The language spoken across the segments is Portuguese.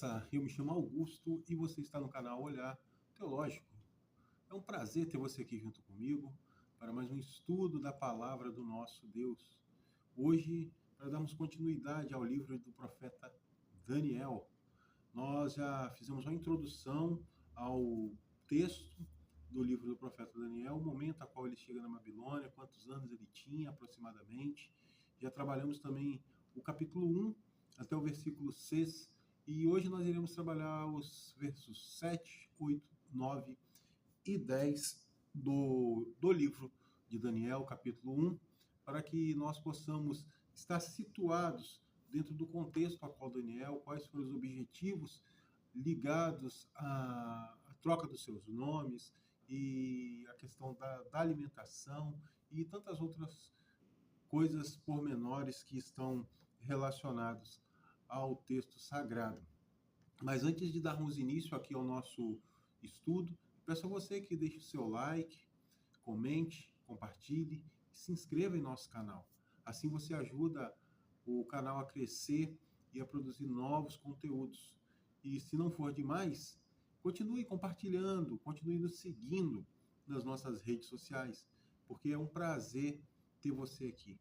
graça, eu me chamo Augusto e você está no canal Olhar Teológico. É um prazer ter você aqui junto comigo para mais um estudo da palavra do nosso Deus. Hoje, para darmos continuidade ao livro do profeta Daniel, nós já fizemos uma introdução ao texto do livro do profeta Daniel, o momento a qual ele chega na Babilônia, quantos anos ele tinha aproximadamente. Já trabalhamos também o capítulo 1 até o versículo 6, e hoje nós iremos trabalhar os versos 7, 8, 9 e 10 do livro de Daniel, capítulo 1, para que nós possamos estar situados dentro do contexto a qual Daniel, quais foram os objetivos ligados à troca dos seus nomes e a questão da alimentação e tantas outras coisas pormenores que estão relacionados ao texto sagrado. Mas antes de darmos início aqui ao nosso estudo, peço a você que deixe o seu like, comente, compartilhe e se inscreva em nosso canal. Assim você ajuda o canal a crescer e a produzir novos conteúdos. E se não for demais, continue compartilhando, continue nos seguindo nas nossas redes sociais, porque é um prazer ter você aqui.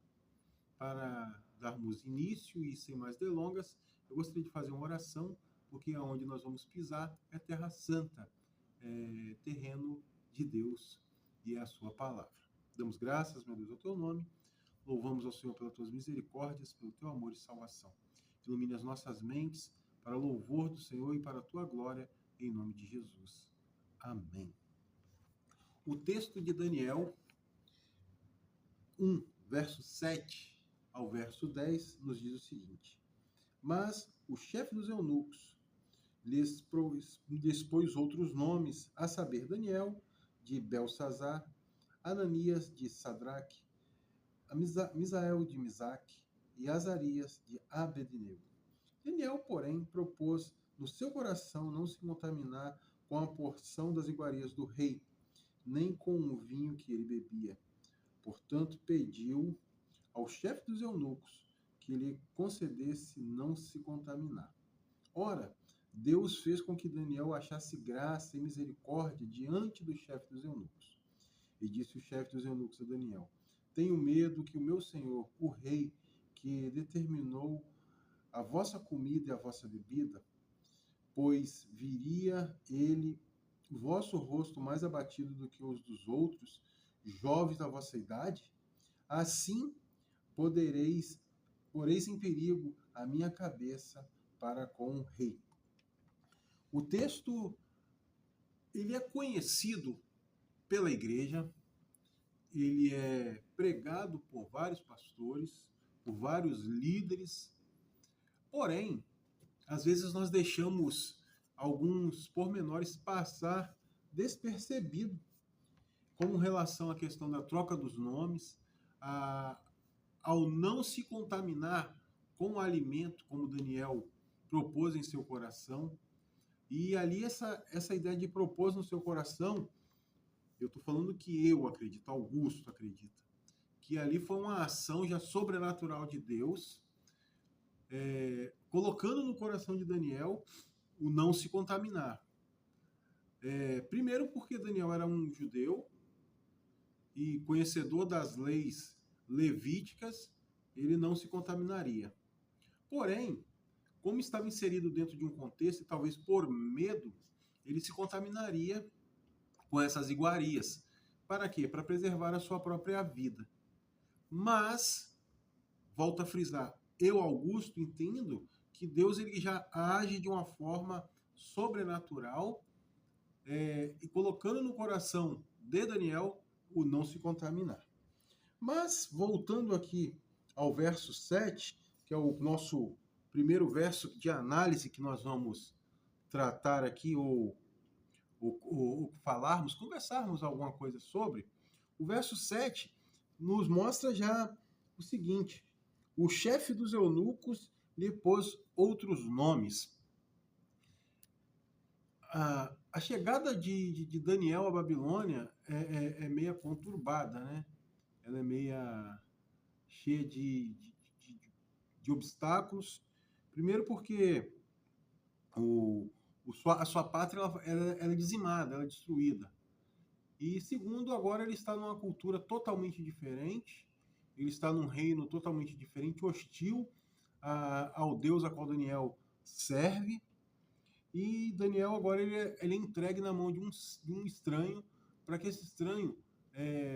Para darmos início e sem mais delongas, eu gostaria de fazer uma oração, porque aonde nós vamos pisar é Terra Santa, é terreno de Deus e é a sua palavra. Damos graças, meu Deus, ao teu nome, louvamos ao Senhor pelas tuas misericórdias, pelo teu amor e salvação. Ilumine as nossas mentes para louvor do Senhor e para a tua glória, em nome de Jesus. Amém. O texto de Daniel 1, verso 7 ao verso 10, nos diz o seguinte: Mas o chefe dos eunucos lhes pôs outros nomes, a saber, Daniel, de Belsazar, Ananias, de Sadraque, Misael, de Misaque, e Azarias, de Abednego. Daniel, porém, propôs no seu coração não se contaminar com a porção das iguarias do rei, nem com o vinho que ele bebia. Portanto, pediu ao chefe dos eunucos que lhe concedesse não se contaminar. Ora, Deus fez com que Daniel achasse graça e misericórdia diante do chefe dos eunucos. E disse o chefe dos eunucos a Daniel: Tenho medo que o meu senhor, o rei, que determinou a vossa comida e a vossa bebida, pois viria ele o vosso rosto mais abatido do que os dos outros, jovens da vossa idade, assim poreis em perigo a minha cabeça para com o rei. O texto, ele é conhecido pela igreja, ele é pregado por vários pastores, por vários líderes, porém, às vezes nós deixamos alguns pormenores passar despercebido, como relação à questão da troca dos nomes, ao não se contaminar com o alimento, como Daniel propôs em seu coração. E ali essa ideia de propôs no seu coração, eu estou falando que eu acredito, Augusto acredita, que ali foi uma ação já sobrenatural de Deus, colocando no coração de Daniel o não se contaminar. Primeiro porque Daniel era um judeu e conhecedor das leis levíticas, ele não se contaminaria. Porém, como estava inserido dentro de um contexto, e talvez por medo, ele se contaminaria com essas iguarias. Para quê? Para preservar a sua própria vida. Mas, volto a frisar, eu, Augusto, entendo que Deus ele já age de uma forma sobrenatural, e colocando no coração de Daniel o não se contaminar. Mas, voltando aqui ao verso 7, que é o nosso primeiro verso de análise que nós vamos tratar aqui, ou falarmos, conversarmos alguma coisa sobre, o verso 7 nos mostra já o seguinte: o chefe dos eunucos lhe pôs outros nomes. A chegada de Daniel à Babilônia é meia conturbada, né? Ela é meia cheia de obstáculos. Primeiro porque a sua pátria ela é dizimada, ela é destruída. E segundo, agora ele está numa cultura totalmente diferente, ele está num reino totalmente diferente, hostil ao Deus a qual Daniel serve. E Daniel agora ele é entregue na mão de um estranho, para que esse estranho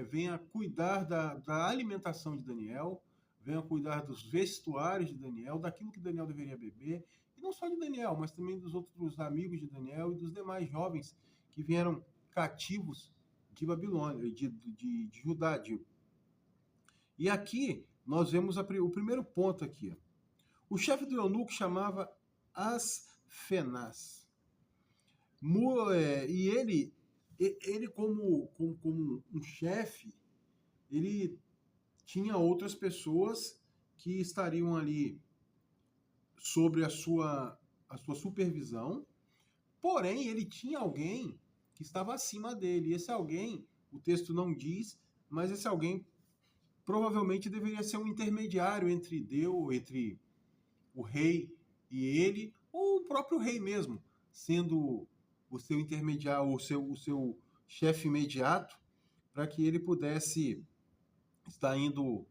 venha cuidar da alimentação de Daniel, venha cuidar dos vestuários de Daniel, daquilo que Daniel deveria beber, e não só de Daniel, mas também dos outros amigos de Daniel e dos demais jovens que vieram cativos de Babilônia, de Judá. E aqui nós vemos o primeiro ponto aqui. O chefe do eunuco chamava Asfenaz. E ele como um chefe, ele tinha outras pessoas que estariam ali sobre a sua supervisão, porém ele tinha alguém que estava acima dele. E esse alguém, o texto não diz, mas esse alguém provavelmente deveria ser um intermediário entre Deus, entre o rei e ele, ou o próprio rei mesmo, sendo o seu intermediário, o seu chefe imediato, para que ele pudesse estar indo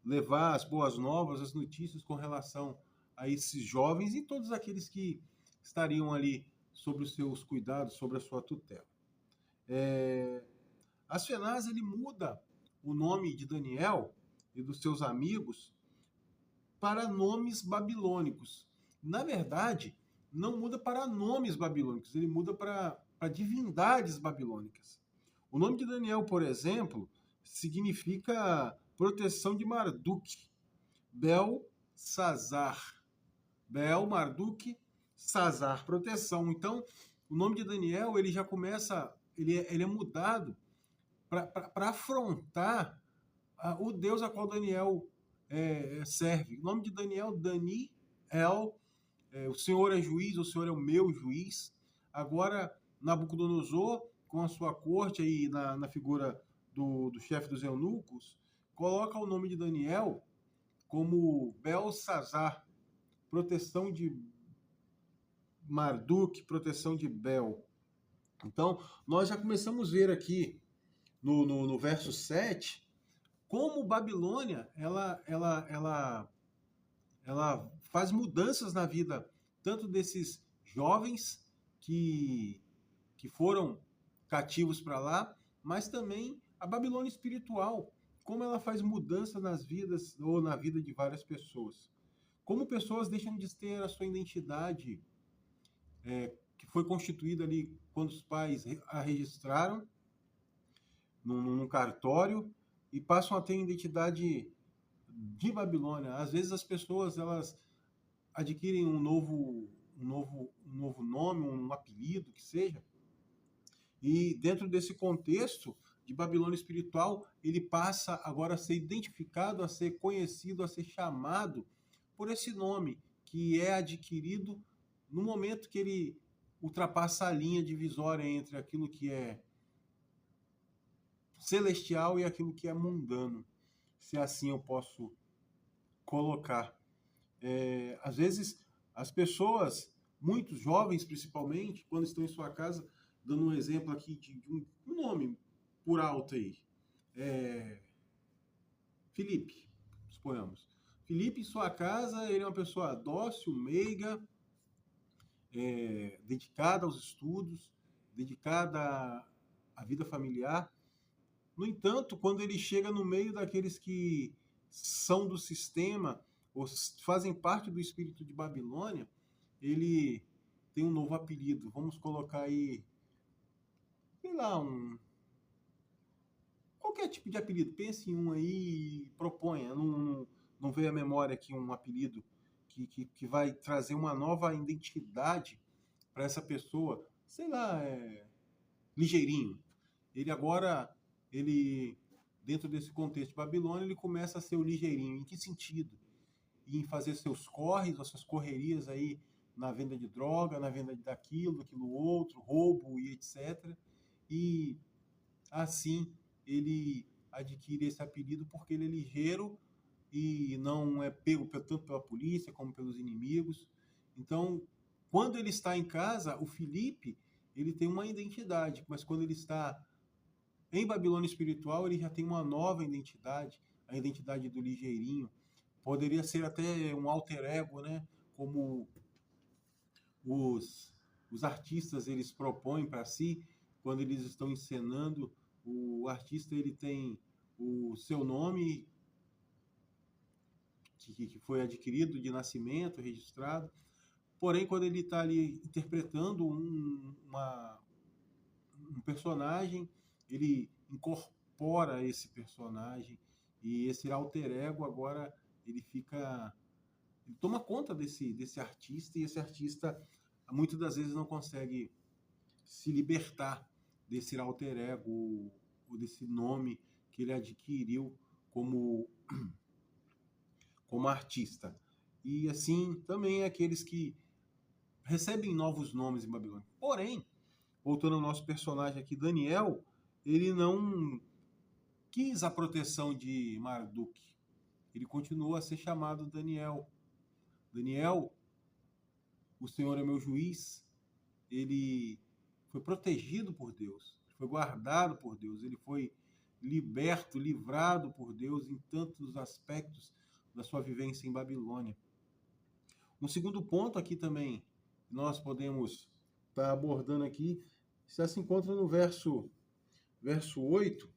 levar as boas novas, as notícias com relação a esses jovens e todos aqueles que estariam ali sobre os seus cuidados, sobre a sua tutela. Asfenaz, ele muda o nome de Daniel e dos seus amigos para nomes babilônicos. Na verdade, não muda para nomes babilônicos, ele muda para divindades babilônicas. O nome de Daniel, por exemplo, significa proteção de Marduk, Bel-Sazar. Bel, Marduk, Sazar, proteção. Então, o nome de Daniel, ele já começa, ele é mudado para afrontar o Deus a qual Daniel serve. O nome de Daniel, Daniel, o Senhor é juiz, o Senhor é o meu juiz. Agora, Nabucodonosor, com a sua corte aí na figura do chefe dos eunucos, coloca o nome de Daniel como Belsazar, proteção de Marduk, proteção de Bel. Então, nós já começamos a ver aqui no verso 7 como Babilônia ela faz mudanças na vida tanto desses jovens que foram cativos para lá, mas também a Babilônia espiritual, como ela faz mudança nas vidas ou na vida de várias pessoas. Como pessoas deixam de ter a sua identidade que foi constituída ali quando os pais a registraram num cartório e passam a ter identidade de Babilônia. Às vezes as pessoas elas adquirem um novo nome, um apelido que seja, e dentro desse contexto de Babilônia espiritual, ele passa agora a ser identificado, a ser conhecido, a ser chamado por esse nome que é adquirido no momento que ele ultrapassa a linha divisória entre aquilo que é celestial e aquilo que é mundano, se assim eu posso colocar. Às vezes, as pessoas, muitos jovens principalmente, quando estão em sua casa, dando um exemplo aqui de um nome por alto aí, Felipe, suponhamos. Felipe, em sua casa, ele é uma pessoa dócil, meiga, dedicada aos estudos, dedicada à vida familiar. No entanto, quando ele chega no meio daqueles que são do sistema, ou fazem parte do espírito de Babilônia, ele tem um novo apelido. Vamos colocar aí, sei lá, qualquer tipo de apelido. Pense em um aí e proponha. Não veio à memória aqui um apelido que vai trazer uma nova identidade para essa pessoa. Sei lá, Ligeirinho. Ele agora, dentro desse contexto de Babilônia, ele começa a ser o ligeirinho. Em que sentido? Em fazer seus corres, as suas correrias aí na venda de droga, na venda daquilo outro, roubo e etc. E assim ele adquire esse apelido porque ele é ligeiro e não é pego tanto pela polícia como pelos inimigos. Então, Quando ele está em casa, o Filipe, ele tem uma identidade, mas quando ele está em Babilônia espiritual, ele já tem uma nova identidade, a identidade do ligeirinho. Poderia ser até um alter ego, né? Como os artistas eles propõem para si, quando eles estão encenando, o artista ele tem o seu nome que foi adquirido de nascimento, registrado, porém quando ele está ali interpretando um personagem, ele incorpora esse personagem e esse alter ego agora ele fica, ele toma conta desse artista e esse artista muitas das vezes não consegue se libertar desse alter ego ou desse nome que ele adquiriu como artista. E assim também é aqueles que recebem novos nomes em Babilônia. Porém, voltando ao nosso personagem aqui, Daniel, ele não quis a proteção de Marduk. Ele continua a ser chamado Daniel. Daniel, o Senhor é meu juiz, ele foi protegido por Deus, foi guardado por Deus, ele foi liberto, livrado por Deus em tantos aspectos da sua vivência em Babilônia. Um segundo ponto aqui também, nós podemos estar abordando aqui, já se encontra no verso 8,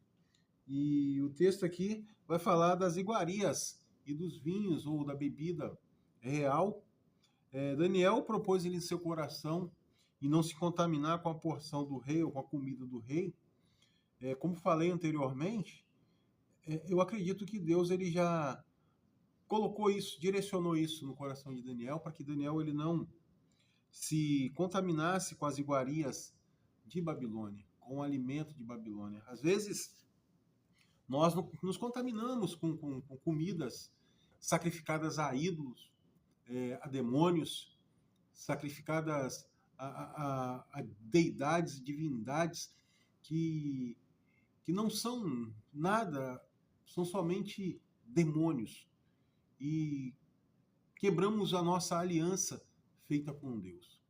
e o texto aqui vai falar das iguarias e dos vinhos ou da bebida real. Daniel propôs ele em seu coração e não se contaminar com a porção do rei ou com a comida do rei. Como falei anteriormente, eu acredito que Deus ele já colocou isso, direcionou isso no coração de Daniel, para que Daniel ele não se contaminasse com as iguarias de Babilônia, com o alimento de Babilônia. Às vezes, nós nos contaminamos com comidas sacrificadas a ídolos, a demônios, sacrificadas a deidades, divindades que não são nada, são somente demônios. E quebramos a nossa aliança feita com Deus.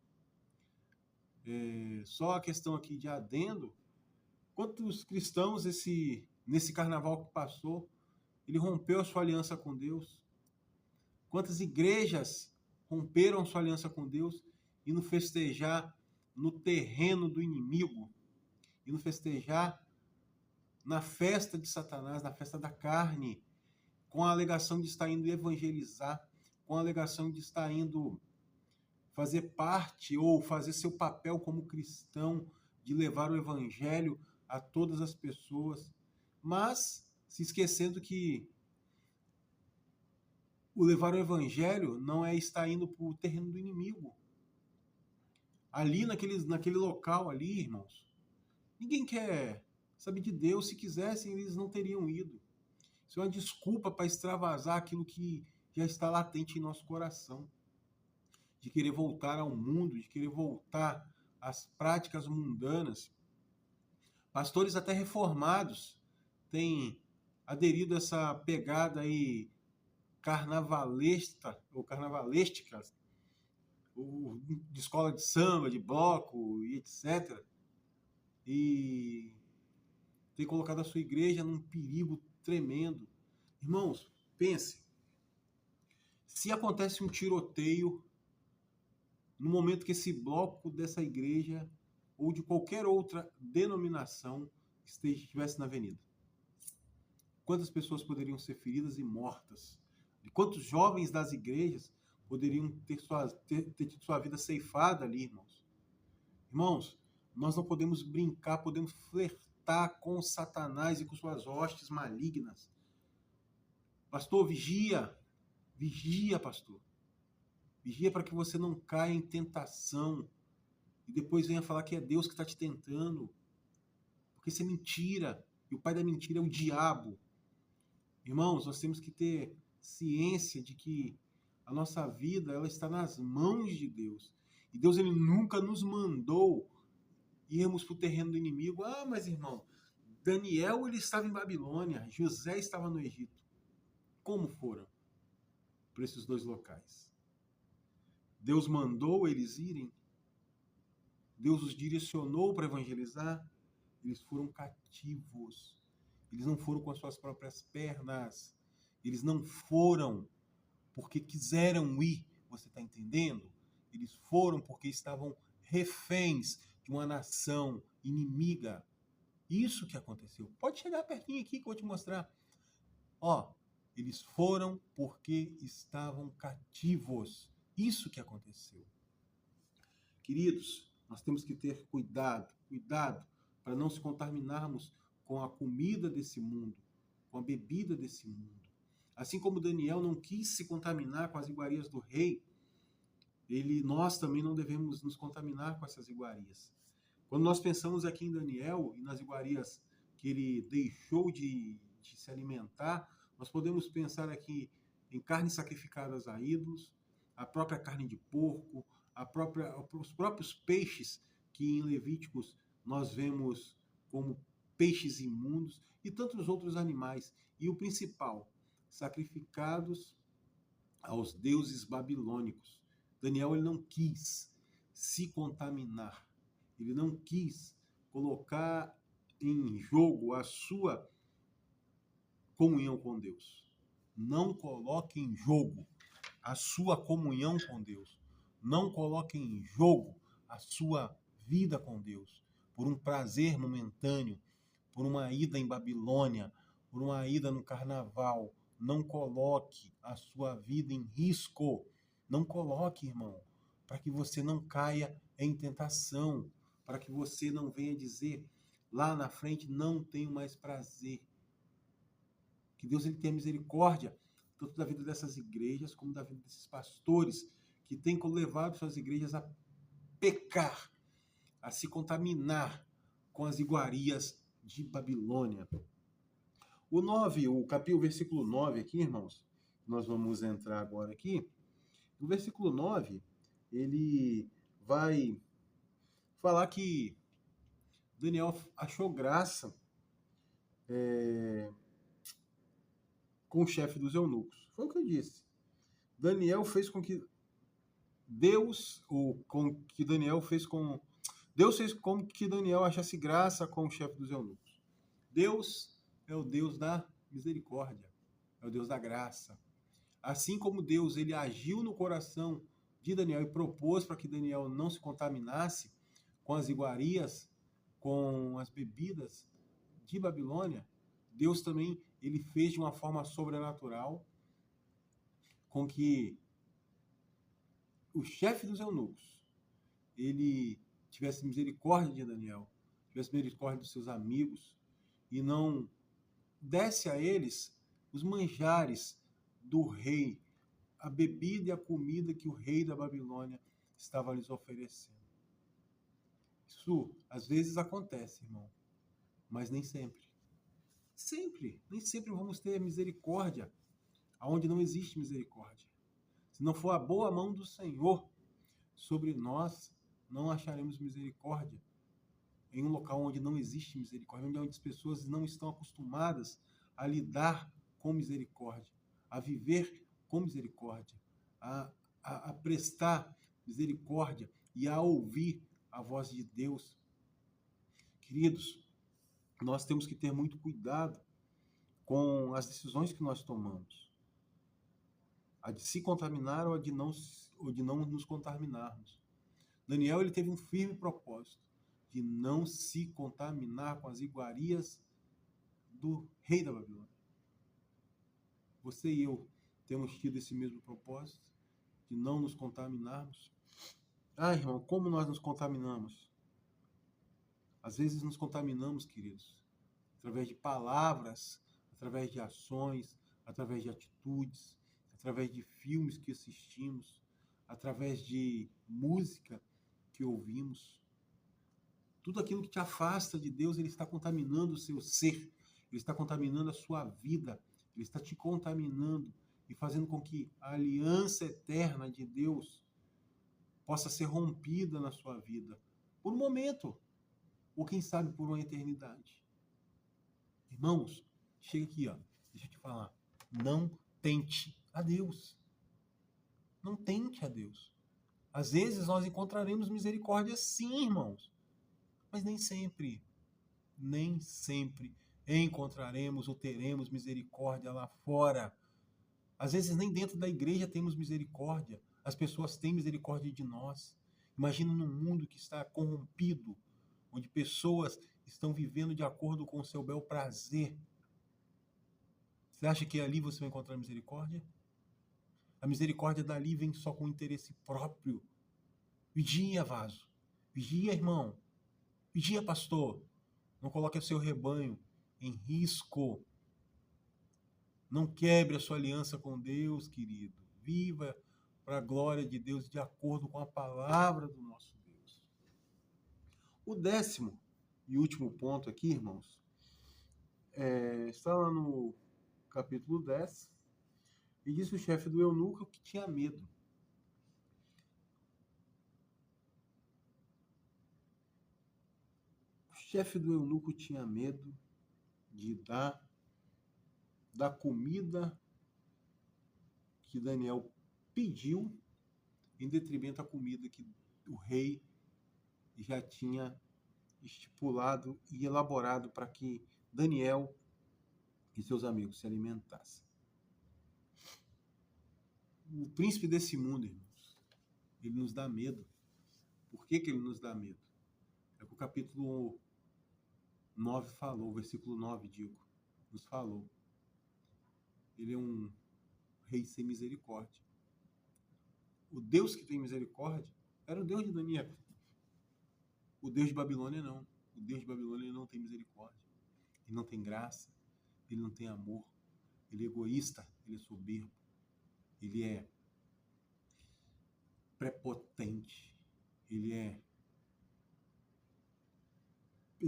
Só a questão aqui de adendo, quantos cristãos nesse carnaval que passou, ele rompeu a sua aliança com Deus? Quantas igrejas romperam sua aliança com Deus e no festejar no terreno do inimigo, e no festejar na festa de Satanás, na festa da carne, com a alegação de estar indo evangelizar, com a alegação de estar indo fazer parte ou fazer seu papel como cristão, de levar o evangelho a todas as pessoas, mas se esquecendo que o levar o evangelho não é estar indo para o terreno do inimigo. Ali, naquele local ali, irmãos, ninguém quer saber de Deus. Se quisessem, eles não teriam ido. Isso é uma desculpa para extravasar aquilo que já está latente em nosso coração. De querer voltar ao mundo, de querer voltar às práticas mundanas. Pastores até reformados têm aderido a essa pegada aí carnavalesca, de escola de samba, de bloco e etc. E tem colocado a sua igreja num perigo tremendo. Irmãos, pense, se acontece um tiroteio no momento que esse bloco dessa igreja ou de qualquer outra denominação estivesse na avenida, quantas pessoas poderiam ser feridas e mortas? E quantos jovens das igrejas poderiam ter tido sua vida ceifada ali, irmãos? Irmãos, nós não podemos brincar, podemos flertar com Satanás e com suas hostes malignas. Pastor, vigia. Vigia, pastor. Vigia para que você não caia em tentação e depois venha falar que é Deus que está te tentando. Porque isso é mentira. E o pai da mentira é o diabo. Irmãos, nós temos que ter ciência de que a nossa vida ela está nas mãos de Deus. E Deus ele nunca nos mandou irmos para o terreno do inimigo. Ah, mas irmão, Daniel ele estava em Babilônia, José estava no Egito. Como foram para esses dois locais? Deus mandou eles irem? Deus os direcionou para evangelizar? Eles foram cativos. Eles não foram com as suas próprias pernas. Eles não foram porque quiseram ir. Você está entendendo? Eles foram porque estavam reféns de uma nação inimiga. Isso que aconteceu. Pode chegar pertinho aqui que eu vou te mostrar. Ó, eles foram porque estavam cativos. Isso que aconteceu. Queridos, nós temos que ter cuidado para não se contaminarmos com a comida desse mundo, com a bebida desse mundo. Assim como Daniel não quis se contaminar com as iguarias do rei, nós também não devemos nos contaminar com essas iguarias. Quando nós pensamos aqui em Daniel e nas iguarias que ele deixou de se alimentar, nós podemos pensar aqui em carnes sacrificadas a ídolos, a própria carne de porco, os próprios peixes que em Levíticos nós vemos como peixes imundos e tantos outros animais. E o principal, sacrificados aos deuses babilônicos. Daniel ele não quis se contaminar, ele não quis colocar em jogo a sua comunhão com Deus. Não coloque em jogo a sua comunhão com Deus. Não coloque em jogo a sua vida com Deus por um prazer momentâneo, por uma ida em Babilônia, por uma ida no carnaval. Não coloque a sua vida em risco. Não coloque, irmão, para que você não caia em tentação, para que você não venha dizer lá na frente, não tenho mais prazer. Que Deus ele tenha misericórdia, tanto da vida dessas igrejas, como da vida desses pastores, que têm levado suas igrejas a pecar, a se contaminar com as iguarias de Babilônia. O 9, o versículo 9 aqui, irmãos, nós vamos entrar agora aqui. No versículo 9, ele vai falar que Daniel achou graça com o chefe dos eunucos. Foi o que eu disse. Daniel fez com que Deus fez com que Daniel achasse graça com o chefe dos eunucos. Deus é o Deus da misericórdia, é o Deus da graça. Assim como Deus ele agiu no coração de Daniel e propôs para que Daniel não se contaminasse com as iguarias, com as bebidas de Babilônia, Deus também ele fez de uma forma sobrenatural com que o chefe dos eunucos ele tivesse misericórdia de Daniel, tivesse misericórdia dos seus amigos e não desse a eles os manjares do rei, a bebida e a comida que o rei da Babilônia estava lhes oferecendo. Isso às vezes acontece, irmão, mas nem sempre. Nem sempre vamos ter misericórdia aonde não existe misericórdia. Se não for a boa mão do Senhor sobre nós, não acharemos misericórdia em um local onde não existe misericórdia, onde as pessoas não estão acostumadas a lidar com misericórdia, a viver com misericórdia, a prestar misericórdia e a ouvir a voz de Deus. Queridos, nós temos que ter muito cuidado com as decisões que nós tomamos. A de se contaminar ou de não nos contaminarmos. Daniel ele teve um firme propósito de não se contaminar com as iguarias do rei da Babilônia. Você e eu temos tido esse mesmo propósito de não nos contaminarmos. Ah, irmão, como nós nos contaminamos? Às vezes nos contaminamos, queridos, através de palavras, através de ações, através de atitudes, através de filmes que assistimos, através de música que ouvimos. Tudo aquilo que te afasta de Deus, ele está contaminando o seu ser, ele está contaminando a sua vida, ele está te contaminando e fazendo com que a aliança eterna de Deus possa ser rompida na sua vida, por um momento, ou quem sabe por uma eternidade. Irmãos, chega aqui, ó, deixa eu te falar, não tente a Deus. Não tente a Deus. Às vezes nós encontraremos misericórdia sim, irmãos, mas nem sempre encontraremos ou teremos misericórdia lá fora. Às vezes nem dentro da igreja temos misericórdia. As pessoas têm misericórdia de nós. Imagina num mundo que está corrompido, onde pessoas estão vivendo de acordo com o seu bel prazer. Você acha que ali você vai encontrar misericórdia? A misericórdia dali vem só com interesse próprio. Vigia, vaso. Vigia, irmão. Vigia, pastor. Não coloque o seu rebanho em risco. Não quebre a sua aliança com Deus, querido. Viva para a glória de Deus de acordo com a palavra do nosso Deus. O 10º e último ponto aqui, irmãos, está lá no capítulo 10, e disse o chefe do eunuco que tinha medo. O chefe do eunuco tinha medo de dar da comida que Daniel pediu em detrimento à comida que o rei já tinha estipulado e elaborado para que Daniel e seus amigos se alimentassem. O príncipe desse mundo, irmãos, ele nos dá medo. Por que ele nos dá medo? É o que o capítulo 9 falou, o versículo 9, nos falou. Ele é um rei sem misericórdia. O Deus que tem misericórdia era o Deus de Daniel. O Deus de Babilônia não. O Deus de Babilônia não tem misericórdia. Ele não tem graça. Ele não tem amor. Ele é egoísta. Ele é soberbo. Ele é prepotente. Ele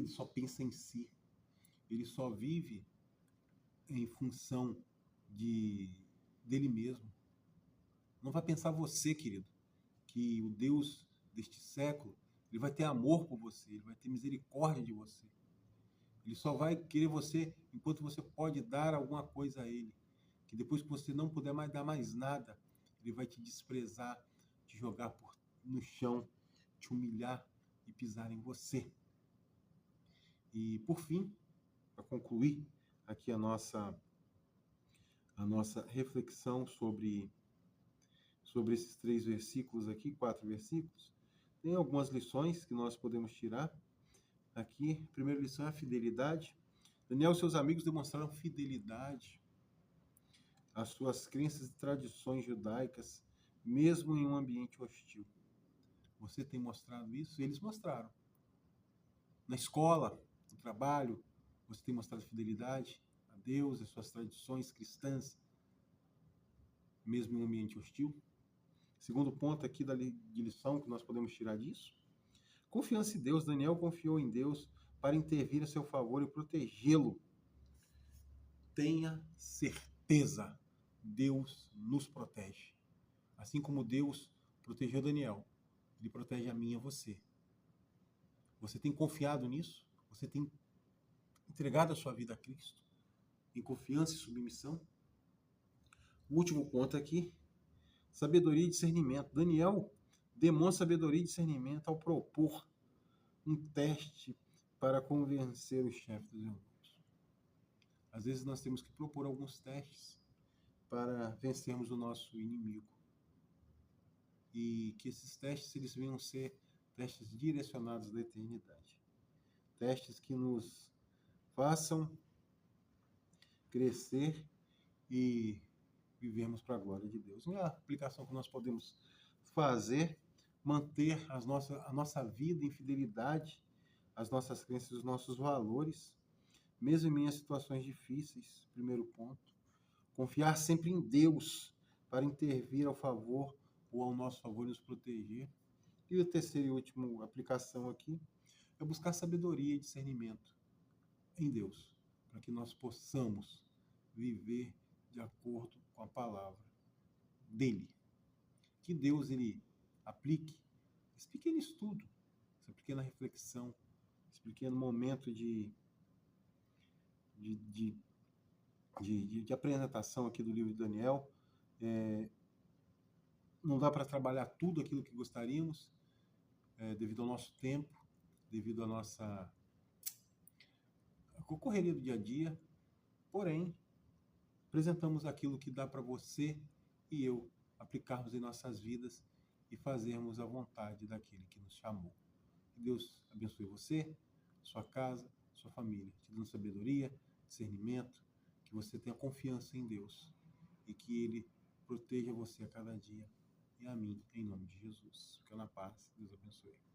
só pensa em si. Ele só vive em função dele mesmo. Não vai pensar você, querido, que o Deus deste século, ele vai ter amor por você, ele vai ter misericórdia de você. Ele só vai querer você enquanto você pode dar alguma coisa a ele. Que depois que você não puder mais dar mais nada, ele vai te desprezar, te jogar no chão, te humilhar e pisar em você. E, por fim, para concluir aqui a nossa reflexão sobre esses 3 versículos aqui, 4 versículos, tem algumas lições que nós podemos tirar aqui. A primeira lição é a fidelidade. Daniel e seus amigos demonstraram fidelidade às suas crenças e tradições judaicas, mesmo em um ambiente hostil. Você tem mostrado isso? Eles mostraram. Na escola, no trabalho, você tem mostrado fidelidade a Deus, às suas tradições cristãs, mesmo em um ambiente hostil. Segundo ponto aqui de lição que nós podemos tirar disso, confiança em Deus. Daniel confiou em Deus para intervir a seu favor e protegê-lo. Tenha certeza, Deus nos protege. Assim como Deus protegeu Daniel, Ele protege a mim e a você. Você tem confiado nisso? Você tem entregado a sua vida a Cristo? Em confiança e submissão? O último ponto aqui, sabedoria e discernimento. Daniel demonstra sabedoria e discernimento ao propor um teste para convencer o chefe dos eunucos. Às vezes nós temos que propor alguns testes para vencermos o nosso inimigo. E que esses testes eles venham ser testes direcionados da eternidade. Testes que nos façam crescer e vivermos para a glória de Deus. E a aplicação que nós podemos fazer, manter a nossa vida em fidelidade às nossas crenças e os nossos valores, mesmo em meio a situações difíceis. Primeiro ponto. Confiar sempre em Deus para intervir ao favor ou ao nosso favor e nos proteger. E a terceira e última aplicação aqui é buscar sabedoria e discernimento em Deus, para que nós possamos viver de acordo com a palavra dele. Que Deus ele aplique esse pequeno estudo, essa pequena reflexão, esse pequeno momento de apresentação aqui do livro de Daniel, não dá para trabalhar tudo aquilo que gostaríamos, devido ao nosso tempo, devido à nossa correria do dia a dia. Porém, apresentamos aquilo que dá para você e eu aplicarmos em nossas vidas e fazermos a vontade daquele que nos chamou. Que Deus abençoe você, sua casa, sua família, te dando sabedoria, discernimento, que você tenha confiança em Deus e que Ele proteja você a cada dia e a mim, em nome de Jesus. Fica na paz. Deus abençoe.